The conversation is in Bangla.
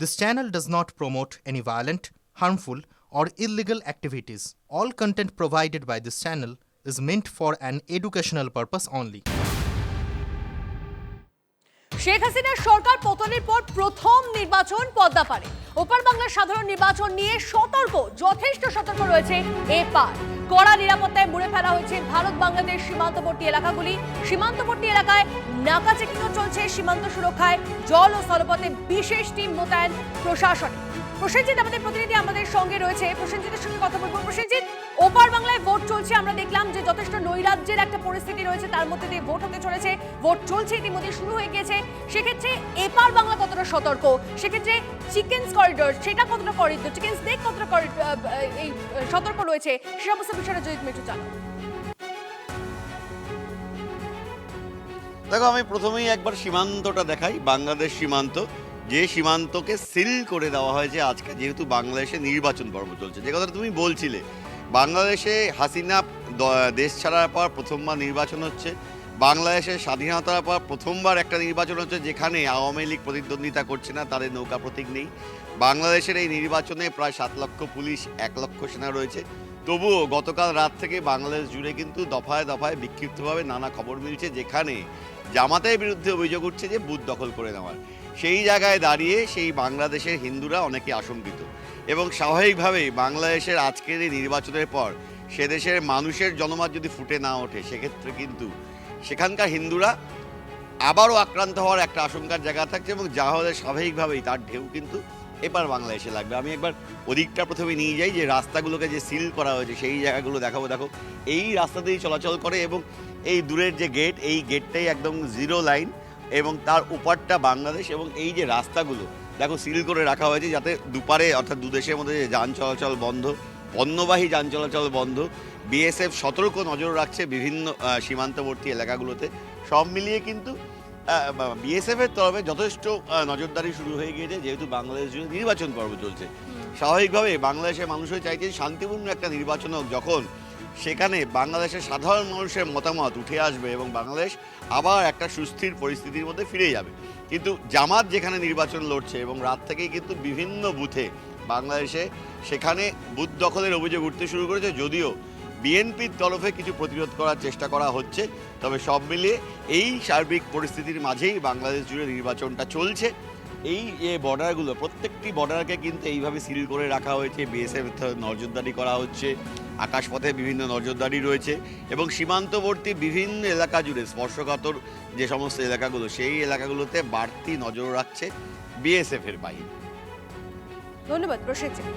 This channel does not promote any violent, harmful, or illegal activities. All content provided by this channel is meant for an educational purpose only. Sheikh হাসিনার সরকার পতনের পর প্রথম নির্বাচন পদ্মাপাড়ে। ওপার বাংলার সাধারণ নির্বাচন নিয়ে যথেষ্ট সতর্ক রয়েছে এপার। কড়া নিরাপত্তায় মুড়ে ফেলা হয়েছে ভারত বাংলাদেশ সীমান্তবর্তী এলাকাগুলি। সীমান্তবর্তী এলাকায় নাকা চেকিংও চলছে। সীমান্ত সুরক্ষায় জল ও স্থলপথে বিশেষ টিম মোতায়েন প্রশাসনে। প্রসেনজিৎ আমাদের প্রতিনিধি আমাদের সঙ্গে রয়েছে, প্রসেনজিতের সঙ্গে কথা বলবো। প্রসেনজিৎ, ওপার বাংলায় ভোট চলছে, আমরা দেখলাম যে যথেষ্ট নৈরাজ্যের একটা পরিস্থিতি রয়েছে, তার মধ্যে দিয়ে ভোট হতে চলেছে, ভোট চলছে, ইতিমধ্যে শুরু হয়ে গিয়েছে। সেক্ষেত্রে এপার বাংলা কতটা সতর্ক, সেক্ষেত্রে চিকেন্স করিডোর সেটা কতটা করিডোর, চিকেন্স দেখ কতটা এই সতর্ক রয়েছে, সে সমস্ত বিষয়টা যদি তুমি একটু জানো। দেখো, আমি প্রথমেই একবার সীমান্তটা দেখাই। বাংলাদেশ সীমান্ত, যে সীমান্তকে সিল করে দেওয়া হয়েছে আজকে, যেহেতু বাংলাদেশে নির্বাচন পর্ব চলছে। যে কথাটা তুমি বলছিলে, বাংলাদেশে হাসিনা দেশ ছাড়ার পর প্রথমবার নির্বাচন হচ্ছে, বাংলাদেশের স্বাধীনতার পর প্রথমবার একটা নির্বাচন হচ্ছে যেখানে আওয়ামী লীগ প্রতিদ্বন্দ্বিতা করছে না, তাদের নৌকা প্রতীক নেই। বাংলাদেশের এই নির্বাচনে প্রায় 7 লক্ষ পুলিশ, 1 লক্ষ সেনা রয়েছে। তবুও গতকাল রাত থেকে বাংলাদেশ জুড়ে কিন্তু দফায় দফায় বিক্ষিপ্তভাবে নানা খবর মিলছে, যেখানে জামাতের বিরুদ্ধে অভিযোগ উঠছে যে বুথ দখল করে নেওয়ার। সেই জায়গায় দাঁড়িয়ে সেই বাংলাদেশের হিন্দুরা অনেকে আশঙ্কিত, এবং স্বাভাবিকভাবেই বাংলাদেশের আজকের এই নির্বাচনের পর সে দেশের মানুষের জনমত যদি ফুটে না ওঠে, সেক্ষেত্রে কিন্তু সেখানকার হিন্দুরা আবারও আক্রান্ত হওয়ার একটা আশঙ্কার জায়গা থাকছে, এবং যা হলে স্বাভাবিকভাবেই তার ঢেউ কিন্তু এবার বাংলাদেশে লাগবে। আমি একবার ওদিকটা প্রথমে নিয়ে যাই, যে রাস্তাগুলোকে যে সিল করা হয়েছে সেই জায়গাগুলো দেখাবো। দেখো, এই রাস্তা দিয়েই চলাচল করে, এবং এই দূরের যে গেট, এই গেটটাই একদম জিরো লাইন, এবং তার উপারটা বাংলাদেশ। এবং এই যে রাস্তাগুলো দেখো সিল করে রাখা হয়েছে, যাতে দুপারে অর্থাৎ দুদেশের মধ্যে যে যান চলাচল বন্ধ, পণ্যবাহী যান চলাচল বন্ধ। বিএসএফ সতর্ক নজর রাখছে বিভিন্ন সীমান্তবর্তী এলাকাগুলোতে। সব মিলিয়ে কিন্তু বিএসএফের তরফে যথেষ্ট নজরদারি শুরু হয়ে গিয়েছে, যেহেতু বাংলাদেশ জুড়ে নির্বাচন পর্ব চলছে। স্বাভাবিকভাবে বাংলাদেশের মানুষও চাইছে শান্তিপূর্ণ একটা নির্বাচন হোক, যখন সেখানে বাংলাদেশের সাধারণ মানুষের মতামত উঠে আসবে এবং বাংলাদেশ আবার একটা সুস্থির পরিস্থিতির মধ্যে ফিরে যাবে। কিন্তু জামাত যেখানে নির্বাচন লড়ছে, এবং রাত থেকেই কিন্তু বিভিন্ন বুথে বাংলাদেশে সেখানে বুথ দখলের অভিযোগ উঠতে শুরু করেছে, যদিও বিএনপির তরফে কিছু প্রতিরোধ করার চেষ্টা করা হচ্ছে। তবে সব মিলিয়ে এই সার্বিক পরিস্থিতির মাঝেই বাংলাদেশ জুড়ে নির্বাচনটা চলছে। এই যে বর্ডারগুলো, প্রত্যেকটি বর্ডারকে কিন্তু এইভাবে সিল করে রাখা হয়েছে, বিএসএফ নজরদারি করা হচ্ছে, আকাশপথে বিভিন্ন নজরদারি রয়েছে, এবং সীমান্তবর্তী বিভিন্ন এলাকা জুড়ে স্পর্শকাতর যে সমস্ত এলাকাগুলো, সেই এলাকাগুলোতে বাড়তি নজর রাখছে বিএসএফের বাহিনী। ধন্যবাদ প্রসেনজিৎ।